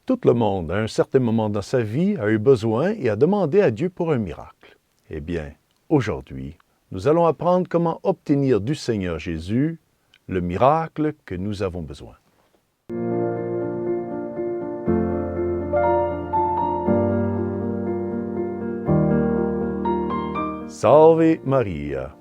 Tout le monde, à un certain moment dans sa vie, a eu besoin et a demandé à Dieu pour un miracle. Eh bien, aujourd'hui, nous allons apprendre comment obtenir du Seigneur Jésus le miracle que nous avons besoin. Salve Maria!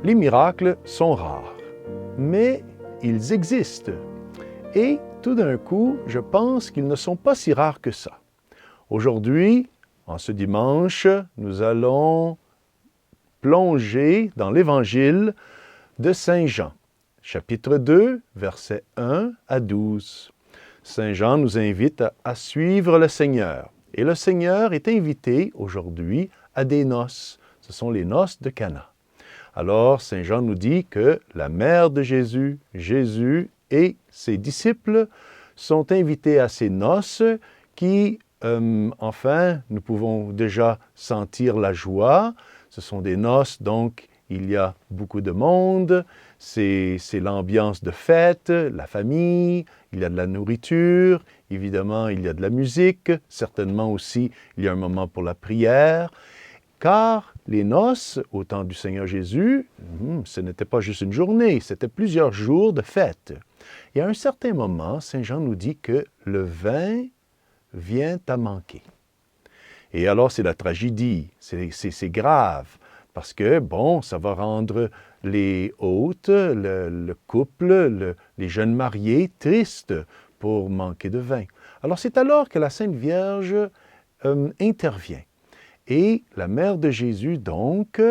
Les miracles sont rares, mais ils existent. Et tout d'un coup, je pense qu'ils ne sont pas si rares que ça. Aujourd'hui, en ce dimanche, nous allons plonger dans l'Évangile de Saint Jean, chapitre 2, versets 1 à 12. Saint Jean nous invite à suivre le Seigneur. Et le Seigneur est invité aujourd'hui à des noces. Ce sont les noces de Cana. Alors, Saint Jean nous dit que la mère de Jésus, Jésus et ses disciples sont invités à ces noces qui, enfin, nous pouvons déjà sentir la joie. Ce sont des noces, donc il y a beaucoup de monde, c'est l'ambiance de fête, la famille, il y a de la nourriture, évidemment il y a de la musique, certainement aussi il y a un moment pour la prière. Car les noces, au temps du Seigneur Jésus, ce n'était pas juste une journée, c'était plusieurs jours de fête. Et à un certain moment, Saint Jean nous dit que le vin vient à manquer. Et alors c'est la tragédie, c'est grave, parce que, bon, ça va rendre les hôtes, le couple, les jeunes mariés tristes pour manquer de vin. Alors c'est alors que la Sainte Vierge intervient. Et la mère de Jésus, donc,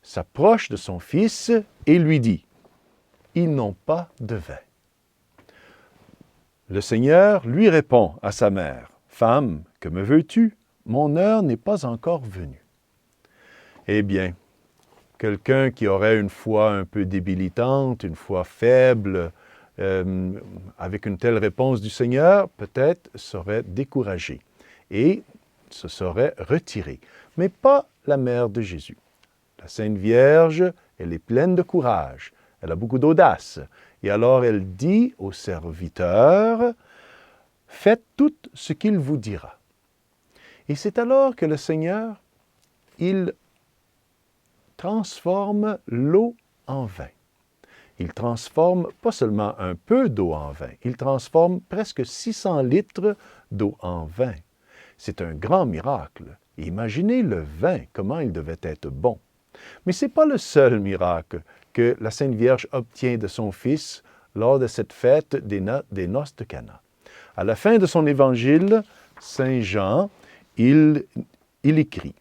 s'approche de son fils et lui dit, « Ils n'ont pas de vin. » Le Seigneur lui répond à sa mère, « Femme, que me veux-tu? Mon heure n'est pas encore venue. » Eh bien, quelqu'un qui aurait une foi un peu débilitante, une foi faible, avec une telle réponse du Seigneur, peut-être serait découragé et se serait retiré. Mais pas la mère de Jésus. La Sainte Vierge, elle est pleine de courage, elle a beaucoup d'audace. Et alors elle dit au serviteur, « Faites tout ce qu'il vous dira. » Et c'est alors que le Seigneur, il transforme l'eau en vin. Il transforme pas seulement un peu d'eau en vin, il transforme presque 600 litres d'eau en vin. C'est un grand miracle. Imaginez le vin, comment il devait être bon. Mais ce n'est pas le seul miracle que la Sainte Vierge obtient de son Fils lors de cette fête des noces de Cana. À la fin de son évangile, Saint Jean, il écrit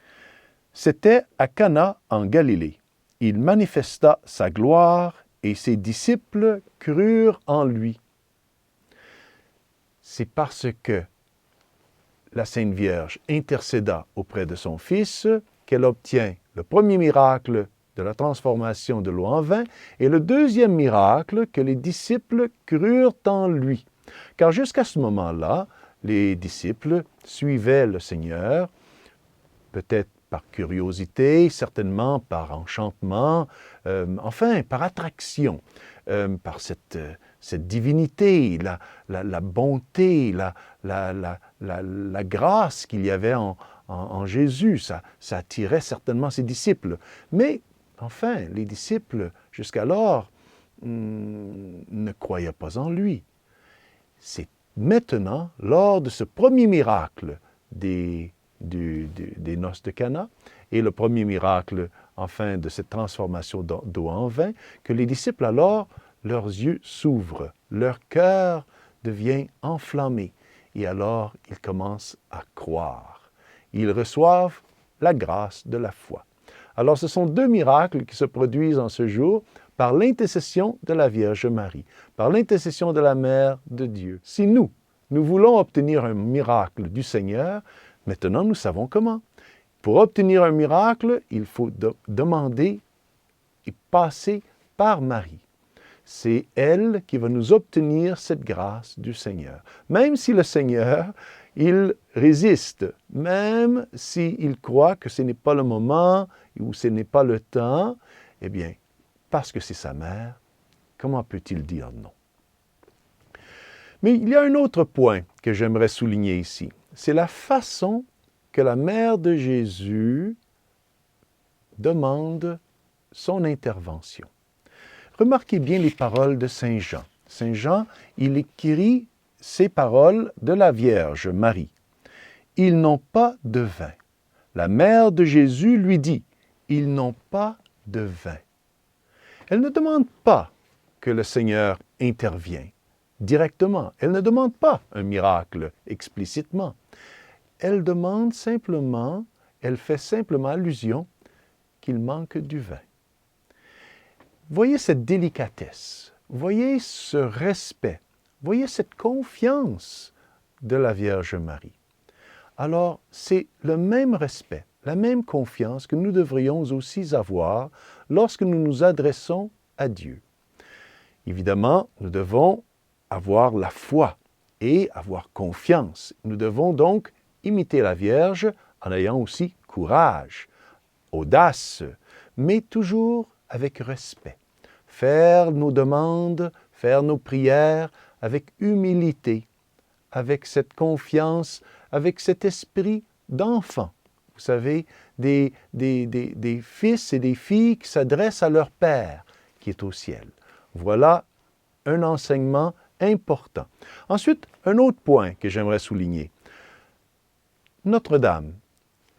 « C'était à Cana en Galilée. Il manifesta sa gloire et ses disciples crurent en lui. » C'est parce que la Sainte Vierge intercéda auprès de son Fils qu'elle obtient le premier miracle de la transformation de l'eau en vin et le deuxième miracle que les disciples crurent en lui. Car jusqu'à ce moment-là, les disciples suivaient le Seigneur, peut-être par curiosité, certainement par enchantement, enfin par attraction, par cette divinité, la bonté, la grâce qu'il y avait en Jésus. Ça attirait certainement ses disciples. Mais enfin, les disciples, jusqu'alors, ne croyaient pas en lui. C'est maintenant, lors de ce premier miracle des noces de Cana et le premier miracle, enfin, de cette transformation d'eau en vin, que les disciples, alors, leurs yeux s'ouvrent, leur cœur devient enflammé, et alors ils commencent à croire. Ils reçoivent la grâce de la foi. Alors, ce sont deux miracles qui se produisent en ce jour par l'intercession de la Vierge Marie, par l'intercession de la Mère de Dieu. Si nous voulons obtenir un miracle du Seigneur, maintenant nous savons comment. Pour obtenir un miracle, il faut demander et passer par Marie. C'est elle qui va nous obtenir cette grâce du Seigneur. Même si le Seigneur, il résiste, même s'il croit que ce n'est pas le moment ou ce n'est pas le temps, eh bien, parce que c'est sa mère, comment peut-il dire non? Mais il y a un autre point que j'aimerais souligner ici. C'est la façon que la mère de Jésus demande son intervention. Remarquez bien les paroles de Saint Jean. Saint Jean, il écrit ces paroles de la Vierge Marie. « Ils n'ont pas de vin. » La mère de Jésus lui dit, « Ils n'ont pas de vin. » Elle ne demande pas que le Seigneur intervienne directement. Elle ne demande pas un miracle explicitement. Elle demande simplement, elle fait simplement allusion qu'il manque du vin. Voyez cette délicatesse, voyez ce respect, voyez cette confiance de la Vierge Marie. Alors, c'est le même respect, la même confiance que nous devrions aussi avoir lorsque nous nous adressons à Dieu. Évidemment, nous devons avoir la foi et avoir confiance. Nous devons donc imiter la Vierge en ayant aussi courage, audace, mais toujours avec respect. Faire nos demandes, faire nos prières avec humilité, avec cette confiance, avec cet esprit d'enfant. Vous savez, des fils et des filles qui s'adressent à leur Père qui est au ciel. Voilà un enseignement important. Ensuite, un autre point que j'aimerais souligner. Notre-Dame,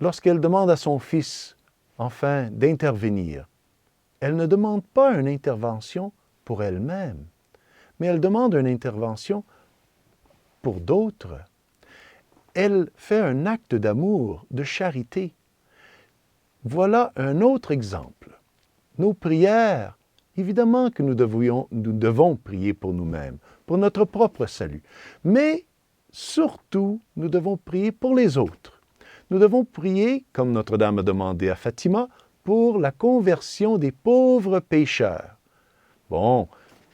lorsqu'elle demande à son fils, enfin, d'intervenir, elle ne demande pas une intervention pour elle-même, mais elle demande une intervention pour d'autres. Elle fait un acte d'amour, de charité. Voilà un autre exemple. Nos prières, évidemment que nous devons prier pour nous-mêmes, pour notre propre salut, mais surtout, nous devons prier pour les autres. Nous devons prier, comme Notre-Dame a demandé à Fatima, pour la conversion des pauvres pécheurs. Bon,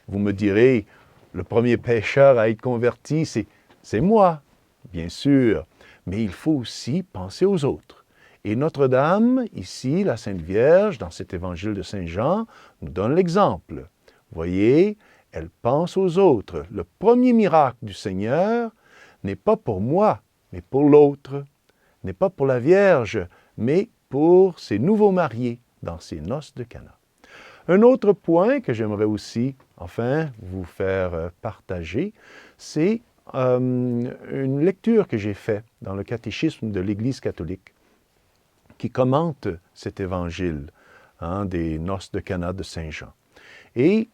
vous me direz, le premier pécheur à être converti, c'est moi, bien sûr, mais il faut aussi penser aux autres. Et Notre-Dame, ici, la Sainte Vierge, dans cet évangile de Saint Jean, nous donne l'exemple. Voyez, elle pense aux autres. Le premier miracle du Seigneur n'est pas pour moi, mais pour l'autre. N'est pas pour la Vierge, mais pour ses nouveaux mariés dans ses noces de Cana. Un autre point que j'aimerais aussi, enfin, vous faire partager, c'est une lecture que j'ai faite dans le catéchisme de l'Église catholique qui commente cet évangile des noces de Cana de Saint Jean. Et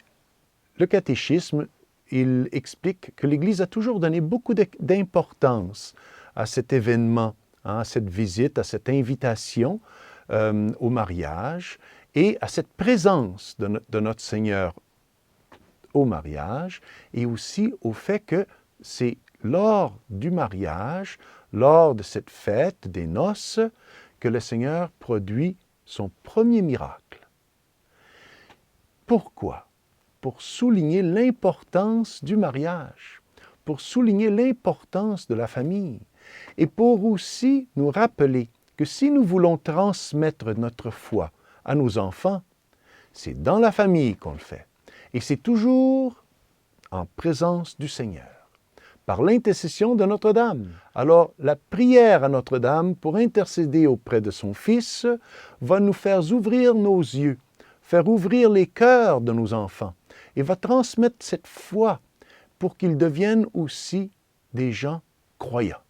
le catéchisme, il explique que l'Église a toujours donné beaucoup d'importance à cet événement, à cette visite, à cette invitation au mariage et à cette présence de notre Seigneur au mariage et aussi au fait que c'est lors du mariage, lors de cette fête des noces, que le Seigneur produit son premier miracle. Pourquoi? Pour souligner l'importance du mariage, pour souligner l'importance de la famille et pour aussi nous rappeler que si nous voulons transmettre notre foi à nos enfants, c'est dans la famille qu'on le fait. Et c'est toujours en présence du Seigneur, par l'intercession de Notre-Dame. Alors, la prière à Notre-Dame pour intercéder auprès de son Fils va nous faire ouvrir nos yeux, faire ouvrir les cœurs de nos enfants et va transmettre cette foi pour qu'ils deviennent aussi des gens croyants,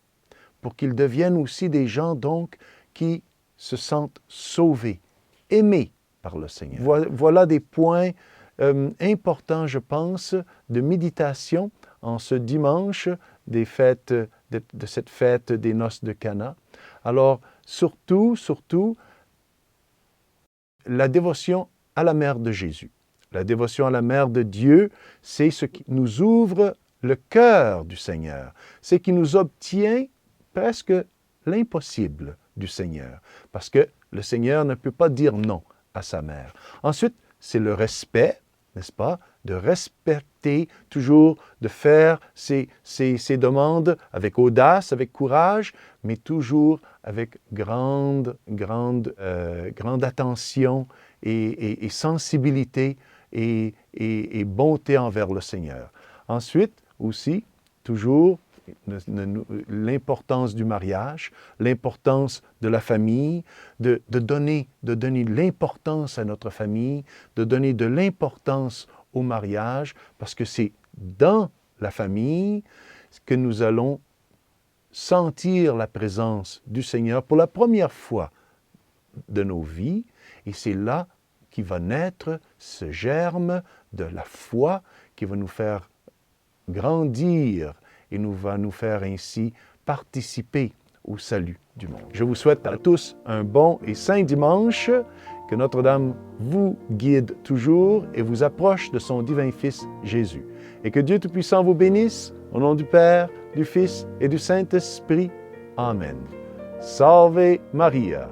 pour qu'ils deviennent aussi des gens donc qui se sentent sauvés, aimés par le Seigneur. Voilà des points importants, je pense, de méditation en ce dimanche des fêtes, de cette fête des noces de Cana. Alors, surtout, la dévotion à la Mère de Jésus. La dévotion à la Mère de Dieu, c'est ce qui nous ouvre le cœur du Seigneur. C'est qui nous obtient presque l'impossible du Seigneur. Parce que le Seigneur ne peut pas dire non à sa mère. Ensuite, c'est le respect, n'est-ce pas? De respecter toujours, de faire ses demandes avec audace, avec courage, mais toujours avec grande attention et sensibilité et bonté envers le Seigneur. Ensuite, aussi, toujours l'importance du mariage, l'importance de la famille, de donner l'importance à notre famille, de donner de l'importance au mariage, parce que c'est dans la famille que nous allons sentir la présence du Seigneur pour la première fois de nos vies, et c'est là qui va naître ce germe de la foi qui va nous faire grandir et va nous faire ainsi participer au salut du monde. Je vous souhaite à tous un bon et saint dimanche, que Notre-Dame vous guide toujours et vous approche de son divin Fils Jésus. Et que Dieu Tout-Puissant vous bénisse, au nom du Père, du Fils et du Saint-Esprit. Amen. Salve Maria.